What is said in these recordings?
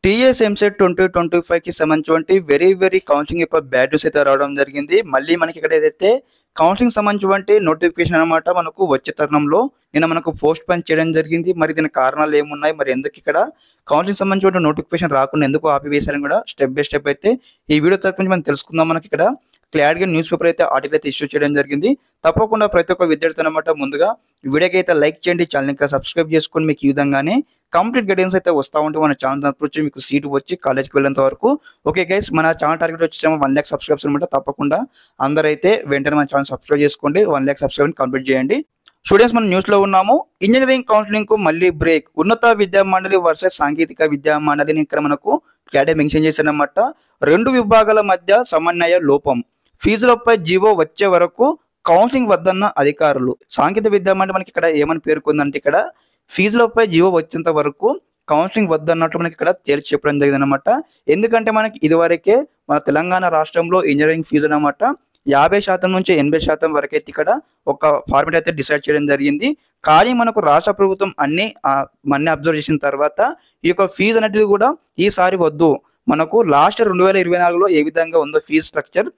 TS EAMCET 2025కి సంబంధించి very counselling యొక్క bad news అయితే రావడం జరిగింది. మళ్ళీ మనకి ఇక్కడ ఏదైతే కౌన్సిలింగ్ సంబంధించి నోటిఫికేషన్ అనమాట మనకు వచ్చే తరుణంలో నిన్న మనకు పోస్ట్ పోన్ చేయడం జరిగింది. మరి దీని కారణాలు ఏమున్నాయి, మరి ఎందుకు ఇక్కడ కౌన్సిలింగ్ సంబంధించిన నోటిఫికేషన్ రాకుండా ఎందుకు ఆపివేశారని కూడా స్టెప్ బై స్టెప్ అయితే ఈ వీడియో తరపు నుంచి మనం తెలుసుకుందాం. మనకి ఇక్కడ క్లారిటీగా న్యూస్ పేపర్ అయితే ఆర్టికల్ అయితే ఇష్యూ చేయడం జరిగింది. తప్పకుండా ప్రతి ఒక్క విద్యార్థి అనమాట ముందుగా వీడియోకి అయితే లైక్ చేయండి, ఛానల్ ఇంకా సబ్స్క్రైబ్ చేసుకొని మీకు ఈ విధంగానే కంప్లీట్ గైడెన్స్ అయితే వస్తూ ఉంటే మన ఛానల్ తరపు నుంచి మీకు సీట్ వచ్చి కాలేజ్కి వెళ్ళేంత వరకు. ఓకే గైస్, మన ఛానల్ టార్గెట్ వచ్చేమో 1 lakh సబ్స్క్రైబ్స్ అనమాట. తప్పకుండా అందరైతే వెంటనే మన ఛానల్ సబ్స్క్రైబ్ చేసుకోండి, 1 lakh సబ్స్క్రైబ్ కంప్లీట్ చేయండి. స్టూడెంట్స్, మనం న్యూస్ లో ఉన్నాము. ఇంజనీరింగ్ కౌన్సిలింగ్ కు మళ్ళీ బ్రేక్. ఉన్నత విద్యా మండలి వర్సెస్ సాంకేతిక విద్యా మండలిని ఇక్కడ మనకు క్లారిటీ మెన్షన్ చేశారన్నమాట. రెండు విభాగాల మధ్య సమన్వయ లోపం, ఫీజులపై జీవో వచ్చే వరకు కౌన్సిలింగ్ వద్దన్న అధికారులు. సాంకేతిక విద్యా మండలి మనకి ఇక్కడ ఏమని పేర్కొందంటే, ఇక్కడ ఫీజులపై జీవో వచ్చేంత వరకు కౌన్సిలింగ్ వద్దన్నట్లు మనకి ఇక్కడ తేల్చి చెప్పడం జరిగింది అనమాట. ఎందుకంటే మనకి ఇదివరకే మన తెలంగాణ రాష్ట్రంలో ఇంజనీరింగ్ ఫీజు అనమాట 50% నుంచి 80% వరకు అయితే ఇక్కడ ఒక ఫార్మేట్ అయితే డిసైడ్ చేయడం జరిగింది. కానీ మనకు రాష్ట్ర ప్రభుత్వం అన్ని అబ్జర్వ్ చేసిన తర్వాత ఈ యొక్క ఫీజు అనేది కూడా ఈసారి వద్దు, మనకు లాస్ట్ 2024లో ఏ విధంగా ఉందో ఫీజు స్ట్రక్చర్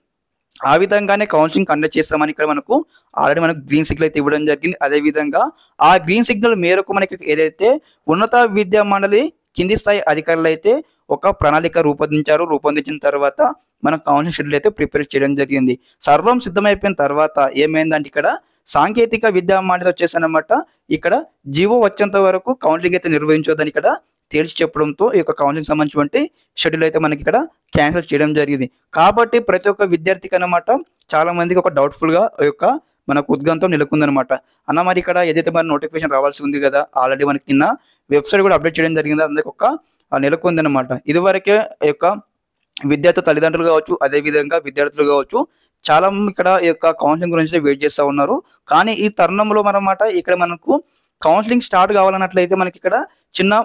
ఆ విధంగానే కౌన్సిలింగ్ కండక్ట్ చేస్తామని ఇక్కడ మనకు ఆల్రెడీ మనకు గ్రీన్ సిగ్నల్ అయితే ఇవ్వడం జరిగింది. అదేవిధంగా ఆ గ్రీన్ సిగ్నల్ మేరకు మనకి ఏదైతే ఉన్నత విద్యా మండలి కింది స్థాయి అధికారులు అయితే ఒక ప్రణాళిక రూపొందించిన తర్వాత మన కౌన్సిలింగ్ షెడ్యూల్ అయితే ప్రిపేర్ చేయడం జరిగింది. సర్వం సిద్ధమైపోయిన తర్వాత ఏమైందంటే, ఇక్కడ సాంకేతిక విద్యా మండలి వచ్చేసనమాట ఇక్కడ జీవో వచ్చేంత వరకు కౌన్సిలింగ్ అయితే నిర్వహించొద్దని ఇక్కడ తేల్చి చెప్పడంతో ఈ యొక్క కౌన్సిలింగ్ సంబంధించి షెడ్యూల్ అయితే మనకి ఇక్కడ క్యాన్సిల్ చేయడం జరిగింది. కాబట్టి ప్రతి ఒక్క విద్యార్థికి అనమాట చాలా మందికి ఒక డౌట్ఫుల్ గా యొక్క మనకు ఉద్గంతం నెలకొందనమాట. అన్న మరి ఇక్కడ ఏదైతే మన నోటిఫికేషన్ రావాల్సి ఉంది కదా, ఆల్రెడీ మనకి నిన్న వెబ్సైట్ కూడా అప్డేట్ చేయడం జరిగింది, అందరికి ఒక నెలకొంది అనమాట. ఇదివరకే యొక్క విద్యార్థి తల్లిదండ్రులు కావచ్చు, అదేవిధంగా విద్యార్థులు కావచ్చు, చాలా ఇక్కడ ఈ యొక్క కౌన్సిలింగ్ గురించి వెయిట్ చేస్తూ ఉన్నారు. కానీ ఈ తరుణంలో అన్నమాట ఇక్కడ మనకు కౌన్సిలింగ్ స్టార్ట్ కావాలన్నట్లయితే మనకి ఇక్కడ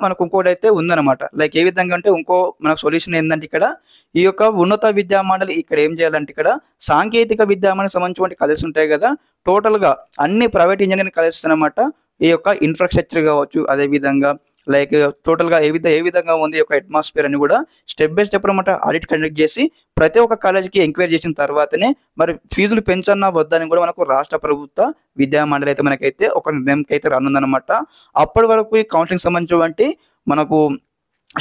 మనకు ఇంకోటి అయితే ఉందన్నమాట. లైక్ ఏ విధంగా అంటే మనకు సొల్యూషన్ ఏంటంటే, ఇక్కడ ఈ యొక్క ఉన్నత విద్యా మండలి ఇక్కడ ఏం చేయాలంటే, ఇక్కడ సాంకేతిక విద్యా మండలి సంబంధించిన కాలేజెస్ ఉంటాయి కదా, టోటల్ గా అన్ని ప్రైవేట్ ఇంజనీరింగ్ కాలేజెస్ అనమాట ఈ యొక్క ఇన్ఫ్రాస్ట్రక్చర్ కావచ్చు, అదేవిధంగా లైక్ టోటల్ గా ఏ విధంగా ఉంది యొక్క అట్మాస్ఫియర్ అని కూడా స్టెప్ బై స్టెప్ అనమాట ఆడిట్ కండక్ట్ చేసి ప్రతి ఒక్క కాలేజీకి ఎంక్వైరీ చేసిన తర్వాతనే మరి ఫీజులు పెంచన్నా వద్దని కూడా మనకు రాష్ట్ర ప్రభుత్వ విద్యా మండలి అయితే మనకైతే ఒక నిర్ణయంకి అయితే రానుందనమాట. అప్పటి వరకు ఈ కౌన్సిలింగ్ సంబంధించి మనకు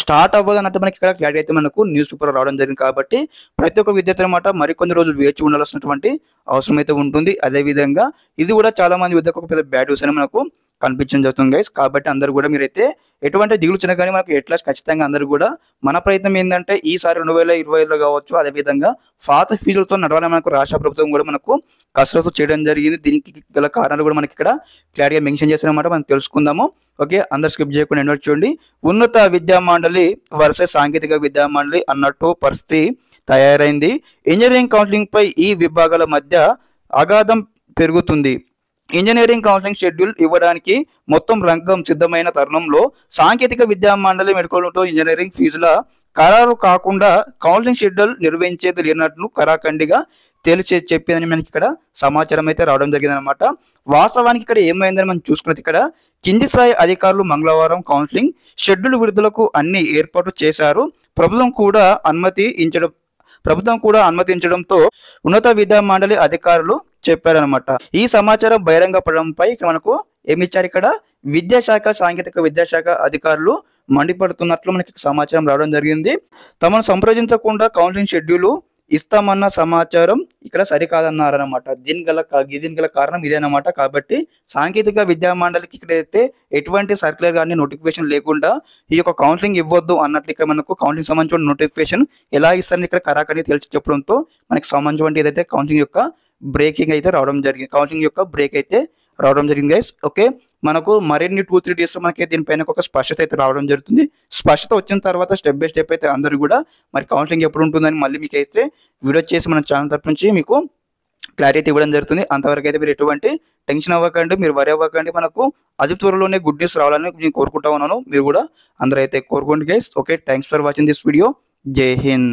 స్టార్ట్ అవ్వదు అన్నట్టు మనకి ఇక్కడ క్లారిటీ అయితే మనకు న్యూస్ పేపర్ రావడం జరిగింది. కాబట్టి ప్రతి ఒక్క విద్యార్థి అనమాట మరికొన్ని రోజులు వేచి ఉండాల్సినటువంటి అవసరం అయితే ఉంటుంది. అదేవిధంగా ఇది కూడా చాలా మంది విద్యకు ఒక పెద్ద బ్యాడ్ న్యూస్ అని మనకు కనిపించడం జరుగుతుంది గైస్. కాబట్టి అందరూ కూడా మీరైతే ఎటువంటి దిగులు చిన్న కానీ మనకు ఎట్లా ఖచ్చితంగా అందరూ కూడా మన ప్రయత్నం ఏంటంటే ఈసారి 2025లో కావచ్చు, అదేవిధంగా పాత ఫీజులతో నడవాలని మనకు రాష్ట్ర ప్రభుత్వం కూడా మనకు కసరత్తు చేయడం జరిగింది. దీనికి గల కారణాలు కూడా మనకి ఇక్కడ క్లారిటీగా మెన్షన్ చేశారన్నమాట, మనం తెలుసుకుందాము. ఓకే, అందరు స్కిప్ చేయకుండా ఎండ్ చూడండి. ఉన్నత విద్యా మండలి వర్సెస్ సాంకేతిక విద్యా మండలి అన్నట్టు పరిస్థితి తయారైంది. ఇంజనీరింగ్ కౌన్సిలింగ్ పై ఈ విభాగాల మధ్య అగాధం పెరుగుతుంది. ఇంజనీరింగ్ కౌన్సిలింగ్ షెడ్యూల్ ఇవ్వడానికి మొత్తం రంగం సిద్ధమైన తరుణంలో సాంకేతిక విద్యా మండలి మెడికల్ ఇంజనీరింగ్ ఫీజుల ఖరారు కాకుండా కౌన్సిలింగ్ షెడ్యూల్ నిర్వహించేది లేనట్లు కరాఖండిగా తేల్చి చెప్పిందని మనకి ఇక్కడ సమాచారం అయితే రావడం జరిగింది అనమాట. వాస్తవానికి ఇక్కడ ఏమైందని మనం చూసుకున్నది, ఇక్కడ కింది స్థాయి అధికారులు మంగళవారం కౌన్సిలింగ్ షెడ్యూల్ విడుదలకు అన్ని ఏర్పాట్లు చేశారు. ప్రభుత్వం కూడా అనుమతించడంతో ఉన్నత విద్యా మండలి అధికారులు చెప్పారనమాట. ఈ సమాచారం బహిరంగపడంపై మనకు ఏమిచ్చారు, ఇక్కడ విద్యాశాఖ సాంకేతిక విద్యాశాఖ అధికారులు మండిపడుతున్నట్లు మనకి సమాచారం రావడం జరిగింది. తమను సంప్రదించకుండా కౌన్సిలింగ్ షెడ్యూల్ ఇస్తామన్న సమాచారం ఇక్కడ సరికాదన్నారనమాట. దీని గల కారణం ఇదేనమాట. కాబట్టి సాంకేతిక విద్యా మండలికి ఇక్కడైతే ఎటువంటి సర్క్యులర్ కానీ నోటిఫికేషన్ లేకుండా ఈ యొక్క కౌన్సిలింగ్ ఇవ్వద్దు అన్నట్లు ఇక్కడ మనకు కౌన్సిలింగ్ సంబంధించిన నోటిఫికేషన్ ఎలా ఇస్తారని ఇక్కడ కరాఖండి తెలిసి చెప్పడంతో మనకి సంబంధించిన ఏదైతే కౌన్సిలింగ్ యొక్క బ్రేకింగ్ అయితే రావడం జరిగింది, కౌన్సిలింగ్ యొక్క బ్రేక్ అయితే రావడం జరిగింది గైస్. ఓకే, మనకు మరిన్ని 2-3 డేస్లో మనకి దీనిపైన ఒక స్పష్టత అయితే రావడం జరుగుతుంది. స్పష్టత వచ్చిన తర్వాత స్టెప్ బై స్టెప్ అయితే అందరూ కూడా మరి కౌన్సిలింగ్ ఎప్పుడు ఉంటుందని మళ్ళీ మీకు అయితే వీడియో చేసి మన ఛానల్ తరపు నుంచి మీకు క్లారిటీ ఇవ్వడం జరుగుతుంది. అంతవరకు అయితే మీరు ఎటువంటి టెన్షన్ అవ్వకండి, మీరు వరి అవ్వకండి. మనకు అతి త్వరలోనే గుడ్ న్యూస్ రావాలని నేను కోరుకుంటా ఉన్నాను. మీరు కూడా అందరూ అయితే కోరుకోండి guys. Okay, thanks for watching this video. జై హింద్.